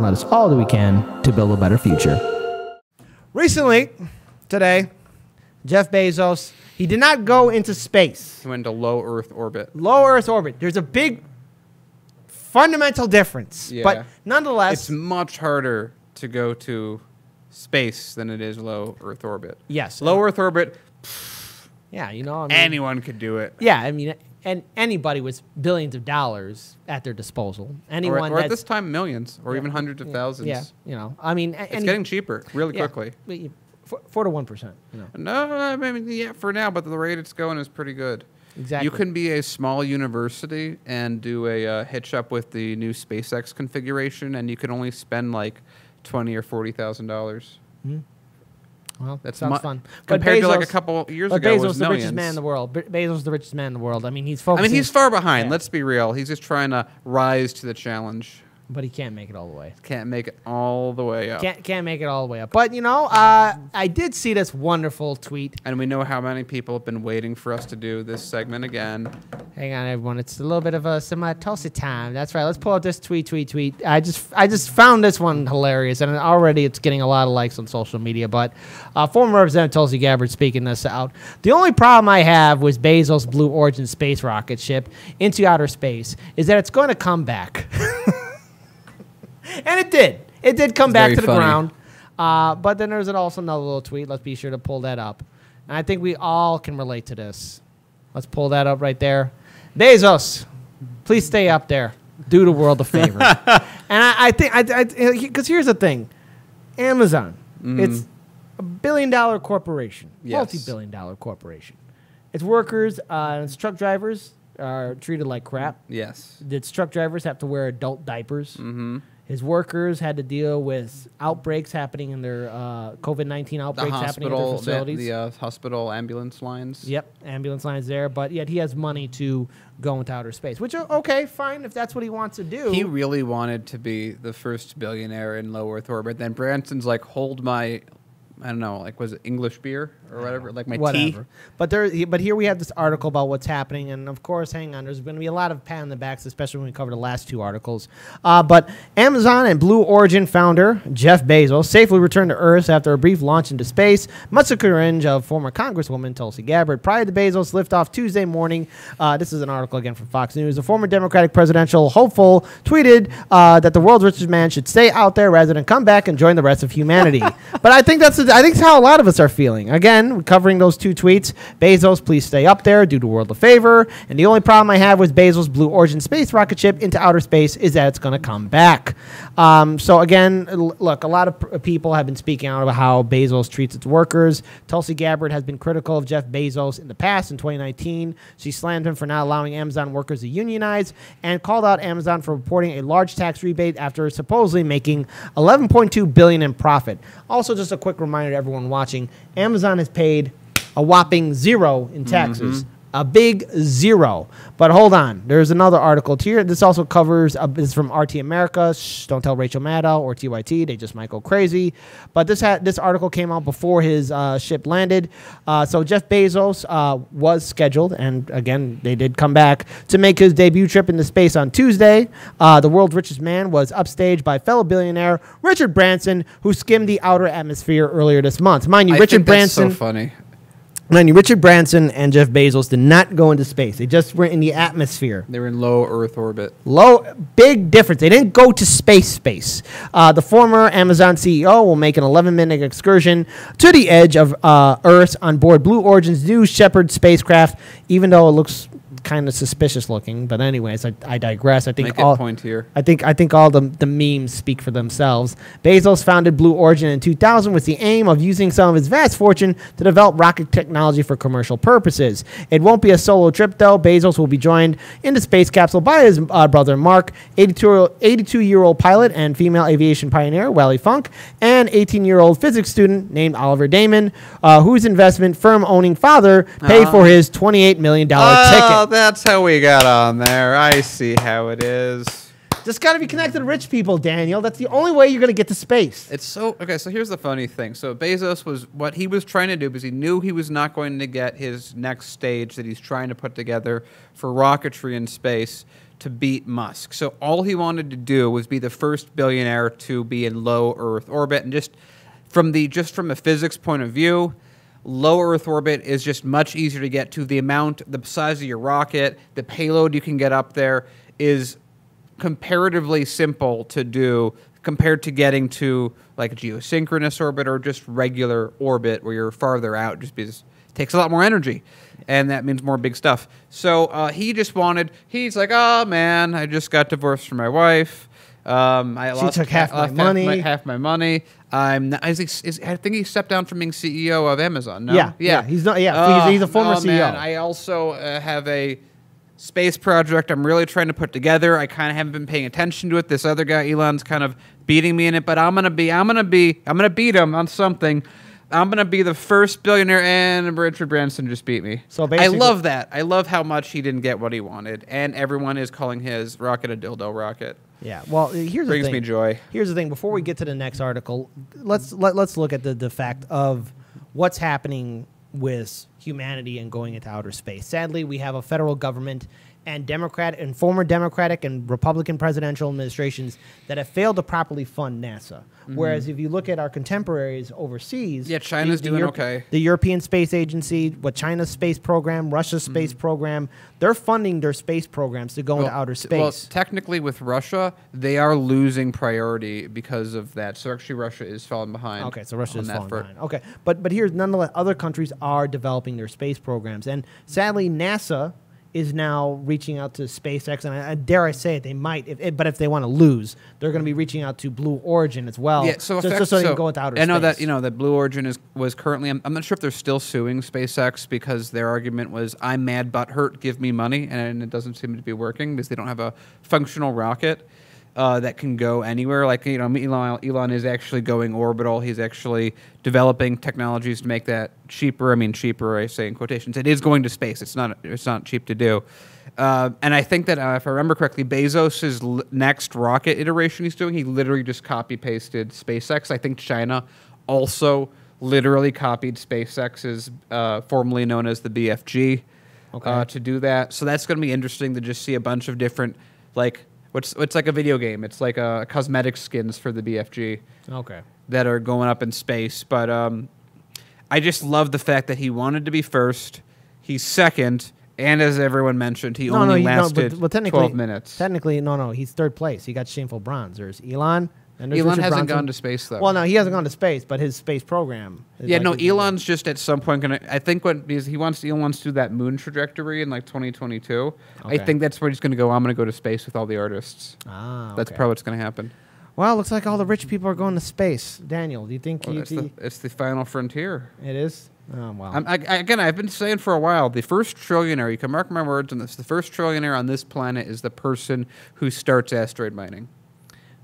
let us all do we can to build a better future. Recently, today, Jeff Bezos, he did not go into space. He went to low Earth orbit. Low Earth orbit. There's a big fundamental difference. Yeah. But nonetheless, It's much harder to go to space than it is low Earth orbit. yes. Low Earth orbit, Yeah, you know, I mean, anyone could do it. yeah, I mean, and anybody with billions of dollars at their disposal. Anyone Or at that's, this time, millions or even hundreds of thousands. yeah, you know, I mean, It's getting cheaper really quickly. 4 to 1%. You know, No, I mean, yeah, for now, but the rate it's going is pretty good. exactly. You can be a small university and do a hitch up with the new SpaceX configuration, and you can only spend like $20,000 or $40,000. Well, That's sounds fun. compared to like a couple years ago. Bezos, Was the millions. richest man in the world. Bezos, the richest man in the world. I mean, he's focusing. I mean, he's far behind. Yeah. Let's be real. He's just trying to rise to the challenge. but he can't make it all the way. Can't make it all the way up. Can't make it all the way up. But you know, I did see this wonderful tweet. And we know how many people have been waiting for us to do this segment again. Hang on, everyone. It's a little bit of a Tulsi time. That's right. Let's pull out this tweet. I just found this one hilarious, and already it's getting a lot of likes on social media. But former Representative Tulsi Gabbard speaking this out. The only problem I have with Bezos' Blue Origin space rocket ship into outer space is that it's going to come back. And it did. It did come back to the ground. But then there's also another little tweet. Let's be sure to pull that up. And I think we all can relate to this. Let's pull that up right there. Bezos, please stay up there. Do the world a favor. And I think, because here's the thing. Amazon, it's a billion-dollar corporation. Yes. Multi-billion-dollar corporation. Its workers and its truck drivers are treated like crap. Yes. Its truck drivers have to wear adult diapers. Mm-hmm. His workers had to deal with outbreaks happening in their COVID-19 outbreaks happening in their facilities. The hospital ambulance lines. Yep, ambulance lines there. But yet he has money to go into outer space, which, okay, fine, if that's what he wants to do. He really wanted to be the first billionaire in low Earth orbit. Then Branson's like, hold my, I don't know, like, was it English beer or whatever? Like my tea? But here we have this article about what's happening. And, of course, hang on, there's going to be a lot of pat on the backs, especially when we cover the last two articles. But Amazon and Blue Origin founder Jeff Bezos safely returned to Earth after a brief launch into space, much to the cringe of former Congresswoman Tulsi Gabbard. Prior to Bezos liftoff Tuesday morning, this is an article again from Fox News, the former Democratic presidential hopeful tweeted that the world's richest man should stay out there rather than come back and join the rest of humanity. But I think that's how a lot of us are feeling. Again, covering those two tweets. Bezos, please stay up there. Do the world a favor. And the only problem I have with Bezos' Blue Origin space rocket ship into outer space is that it's going to come back. So again, look, a lot of people have been speaking out about how Bezos treats its workers. Tulsi Gabbard has been critical of Jeff Bezos in the past. In 2019, she slammed him for not allowing Amazon workers to unionize and called out Amazon for reporting a large tax rebate after supposedly making $11.2 billion in profit. Also, just a quick reminder to everyone watching, Amazon has paid a whopping $0 in taxes. A big $0. But hold on. There's another article here. This also covers, this is from RT America. Shh, don't tell Rachel Maddow or TYT. They just might go crazy. But this article came out before his ship landed. So Jeff Bezos was scheduled, and again, they did come back, to make his debut trip into space on Tuesday. The world's richest man was upstaged by fellow billionaire Richard Branson, who skimmed the outer atmosphere earlier this month. Mind you, Richard Branson... That's so funny. Richard Branson and Jeff Bezos did not go into space. They just were in the atmosphere. They were in low Earth orbit. Big difference. They didn't go to space. The former Amazon CEO will make an 11-minute excursion to the edge of Earth on board Blue Origin's new Shepard spacecraft, even though it looks kind of suspicious looking. But anyways, I digress. I think Make it point here. I think all the memes speak for themselves. Bezos founded Blue Origin in 2000 with the aim of using some of his vast fortune to develop rocket technology for commercial purposes. It won't be a solo trip, though. Bezos will be joined in the space capsule by his brother Mark, 82-year-old pilot and female aviation pioneer Wally Funk, and 18-year-old physics student named Oliver Damon, whose investment firm-owning father paid for his $28 million ticket. That's how we got on there. I see how it is. Just got to be connected to rich people, Daniel. That's the only way you're going to get to space. It's so okay. So here's the funny thing. So Bezos was what he was trying to do because he knew he was not going to get his next stage that he's trying to put together for rocketry in space to beat Musk. So all he wanted to do was be the first billionaire to be in low Earth orbit, and just from a physics point of view, low Earth orbit is just much easier to get to. The size of your rocket, the payload you can get up there is comparatively simple to do compared to getting to like a geosynchronous orbit or just regular orbit where you're farther out, just because it takes a lot more energy, and that means more big stuff. So he's like, oh man, I just got divorced from my wife. She took half my money. I think he stepped down from being CEO of Amazon. No? Yeah. He's not. Yeah, he's a former CEO. Man, I also have a space project I'm really trying to put together. I kind of haven't been paying attention to it. This other guy, Elon's kind of beating me in it, but I'm gonna beat him on something. I'm gonna be the first billionaire, and Richard Branson just beat me. So basically, I love that. I love how much he didn't get what he wanted, and everyone is calling his rocket a dildo rocket. Yeah. Well, here's the thing. Brings me joy. Here's the thing. Before we get to the next article, let's look at the fact of what's happening with humanity and going into outer space. Sadly, we have a federal government and former Democratic and Republican presidential administrations that have failed to properly fund NASA. Whereas if you look at our contemporaries overseas, China's doing okay. The European Space Agency, China's space program, Russia's space program, they're funding their space programs to go into outer space. Well, technically with Russia, they are losing priority because of that. So actually Russia is falling behind. Okay, so Russia is falling behind. Okay, but here's nonetheless, other countries are developing their space programs. And sadly, NASA is now reaching out to SpaceX, and I dare I say it, they might, but if they want to lose, they're going to be reaching out to Blue Origin as well. Yeah, so they can go into outer space. I know that Blue Origin was currently. I'm not sure if they're still suing SpaceX because their argument was, "I'm mad, but hurt, give me money," and it doesn't seem to be working because they don't have a functional rocket that can go anywhere. Like Elon is actually going orbital. He's actually developing technologies to make that cheaper. I mean, cheaper, I say in quotations. It is going to space. It's not cheap to do. And I think that if I remember correctly, Bezos' next rocket iteration he's doing, he literally just copy pasted SpaceX. I think China also literally copied SpaceX's formerly known as the BFG to do that. So that's going to be interesting to just see a bunch of different it's like a video game. It's like cosmetic skins for the BFG. Okay. That are going up in space. But I just love the fact that he wanted to be first. He's second. And as everyone mentioned, he only lasted 12 minutes. Technically, no. He's third place. He got shameful bronze. There's Elon. Elon hasn't gone to space, though. Well, no, he hasn't gone to space, but his space program. Elon's just at some point going to... I think because Elon wants to do that moon trajectory in 2022. Okay. I think that's where he's going to go. I'm going to go to space with all the artists. That's probably what's going to happen. Well, looks like all the rich people are going to space. Daniel, do you think... it's the final frontier. It is? Oh, wow. Again, I've been saying for a while, the first trillionaire, you can mark my words on this, the first trillionaire on this planet is the person who starts asteroid mining.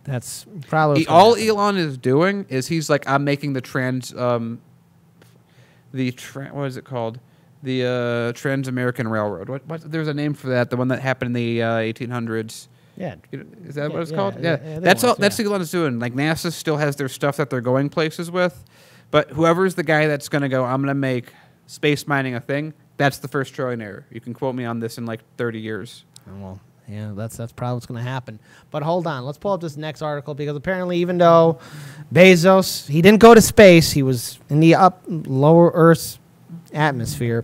That's probably all Elon is doing is he's like, I'm making the what is it called? The Trans-American Railroad. What? There's a name for that. The one that happened in the 1800s. Yeah. Is that what it's called? Yeah. That's all. That's what Elon's doing. Like NASA still has their stuff that they're going places with, but whoever's the guy that's going to go, I'm going to make space mining a thing. That's the first trillionaire. You can quote me on this in 30 years. Well. Yeah, that's probably what's going to happen. But hold on. Let's pull up this next article because apparently even though Bezos, he didn't go to space, he was in the lower Earth's atmosphere.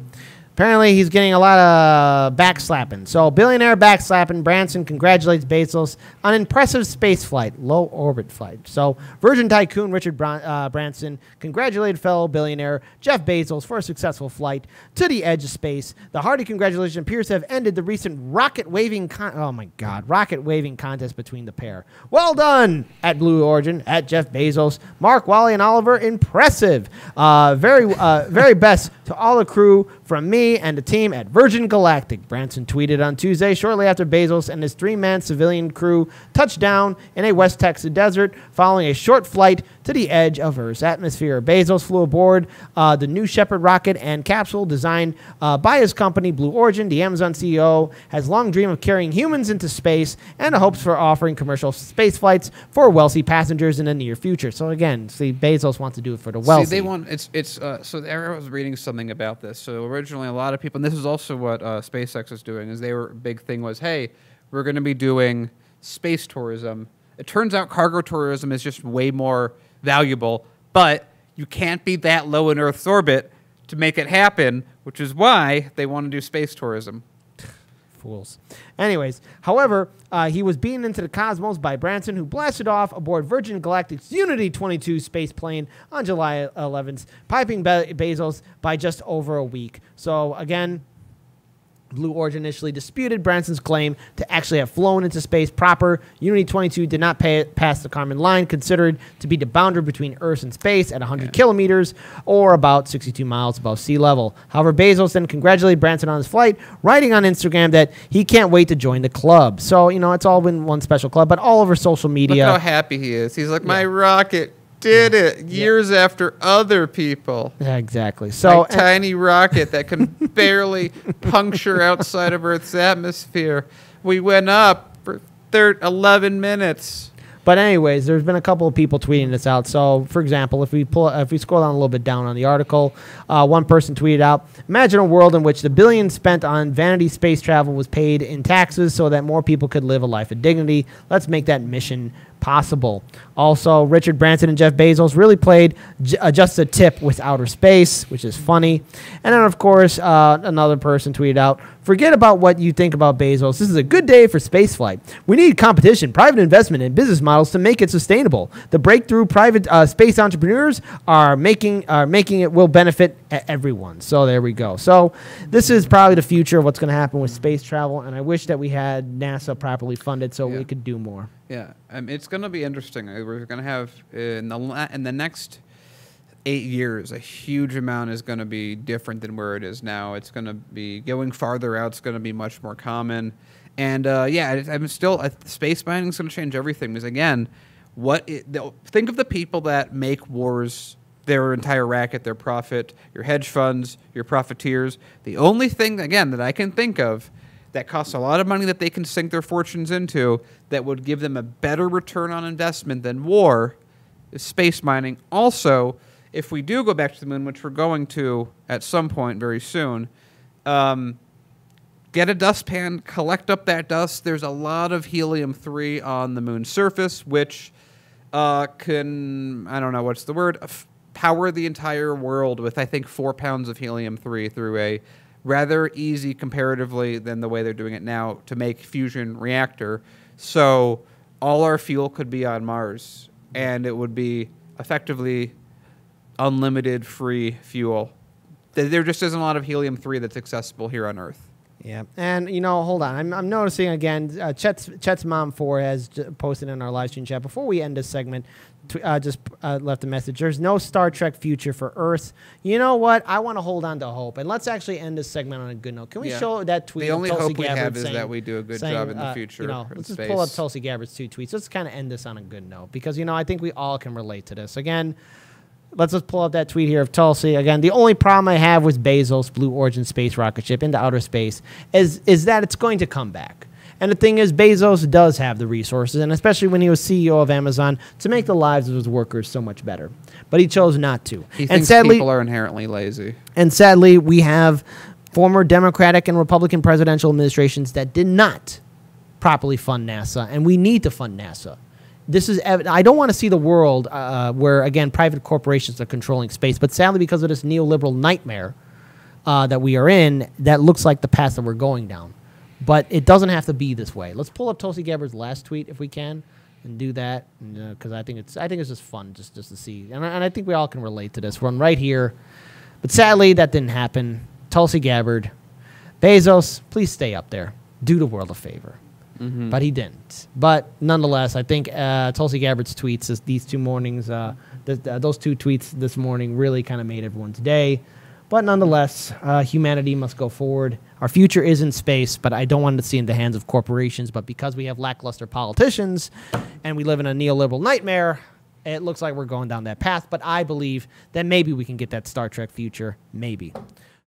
Apparently, he's getting a lot of backslapping. So, billionaire backslapping Branson congratulates Bezos on impressive space flight, low orbit flight. So, Virgin tycoon Richard Branson congratulated fellow billionaire Jeff Bezos for a successful flight to the edge of space. The hearty congratulations appears to have ended the recent rocket waving contest between the pair. Well done at Blue Origin, at Jeff Bezos, Mark, Wally, and Oliver. Impressive. Very best to all the crew from me and the team at Virgin Galactic, Branson tweeted on Tuesday, shortly after Bezos and his 3-man civilian crew touched down in a West Texas desert following a short flight to the edge of Earth's atmosphere. Bezos flew aboard the New Shepard rocket and capsule designed by his company, Blue Origin. The Amazon CEO has long dreamed of carrying humans into space and hopes for offering commercial space flights for wealthy passengers in the near future. So again, see, Bezos wants to do it for the wealthy. See, they want so I was reading something about this. So originally, a lot of people, and this is also what SpaceX was doing, is they were big thing was, hey, we're going to be doing space tourism. It turns out cargo tourism is just way more valuable, but you can't be that low in Earth's orbit to make it happen, which is why they want to do space tourism. Fools. Anyways, however, he was beaten into the cosmos by Branson, who blasted off aboard Virgin Galactic's Unity 22 space plane on July 11th, piping Bezos by just over a week. So again, Blue Origin initially disputed Branson's claim to actually have flown into space proper. Unity 22 did not pass the Kármán line, considered to be the boundary between Earth and space at 100 kilometers, or about 62 miles above sea level. However, Bezos then congratulated Branson on his flight, writing on Instagram that he can't wait to join the club. So, you know, it's all been one special club, but all over social media. Look how happy he is. He's like, my rocket did it years after other people. Yeah, exactly. So my tiny rocket that can barely puncture outside of Earth's atmosphere. We went up for 11 minutes. But anyways, there's been a couple of people tweeting this out. So, for example, if we scroll down a little bit down on the article, one person tweeted out, imagine a world in which the billions spent on vanity space travel was paid in taxes so that more people could live a life of dignity. Let's make that mission possible. Also, Richard Branson and Jeff Bezos really played just a tip with outer space, which is funny. And then, of course, another person tweeted out, forget about what you think about Bezos. This is a good day for spaceflight. We need competition, private investment, and business models to make it sustainable. The breakthrough private space entrepreneurs are making it will benefit everyone. So there we go. So this is probably the future of what's going to happen with space travel, and I wish that we had NASA properly funded so we could do more. Yeah, it's going to be interesting. We're going to have in the next 8 years, a huge amount is going to be different than where it is now. It's going to be going farther out. It's going to be much more common, and I'm still space mining is going to change everything. Because again, think of the people that make wars their entire racket, their profit, your hedge funds, your profiteers. The only thing again that I can think of that costs a lot of money that they can sink their fortunes into that would give them a better return on investment than war is space mining. Also, if we do go back to the moon, which we're going to at some point very soon, get a dustpan, collect up that dust. There's a lot of helium-3 on the moon's surface, which can, I don't know what's the word, power the entire world with, I think, 4 pounds of helium-3 through a rather easy comparatively than the way they're doing it now to make fusion reactor. So all our fuel could be on Mars, and it would be effectively unlimited free fuel. There just isn't a lot of helium-3 that's accessible here on Earth. Yeah, and you know, hold on. I'm noticing again. Chet's mom 4 has posted in our live stream chat before we end this segment. Just left a message. There's no Star Trek future for Earth. You know what? I want to hold on to hope, and let's actually end this segment on a good note. Can we show that tweet? The only Tulsi hope we Gabbard have is that we do a good job in the future. You know, let's just pull up Tulsi Gabbard's 2 tweets. Let's kind of end this on a good note because you know I think we all can relate to this. Again, let's just pull up that tweet here of Tulsi. Again, the only problem I have with Bezos' Blue Origin space rocket ship into outer space is that it's going to come back. And the thing is, Bezos does have the resources, and especially when he was CEO of Amazon, to make the lives of his workers so much better. But he chose not to. He thinks people are inherently lazy. And sadly, we have former Democratic and Republican presidential administrations that did not properly fund NASA, and we need to fund NASA. This is I don't want to see the world where, again, private corporations are controlling space, but sadly, because of this neoliberal nightmare that we are in, that looks like the path that we're going down. But it doesn't have to be this way. Let's pull up Tulsi Gabbard's last tweet if we can, and do that because I think it's just fun just to see, and I think we all can relate to this one right here. But sadly, that didn't happen. Tulsi Gabbard, Bezos, please stay up there. Do the world a favor. Mm-hmm. But he didn't. But nonetheless, I think Tulsi Gabbard's tweets these 2 mornings, those 2 tweets this morning really kind of made everyone's day. But nonetheless, humanity must go forward. Our future is in space, but I don't want to see it in the hands of corporations. But because we have lackluster politicians and we live in a neoliberal nightmare, it looks like we're going down that path. But I believe that maybe we can get that Star Trek future. Maybe.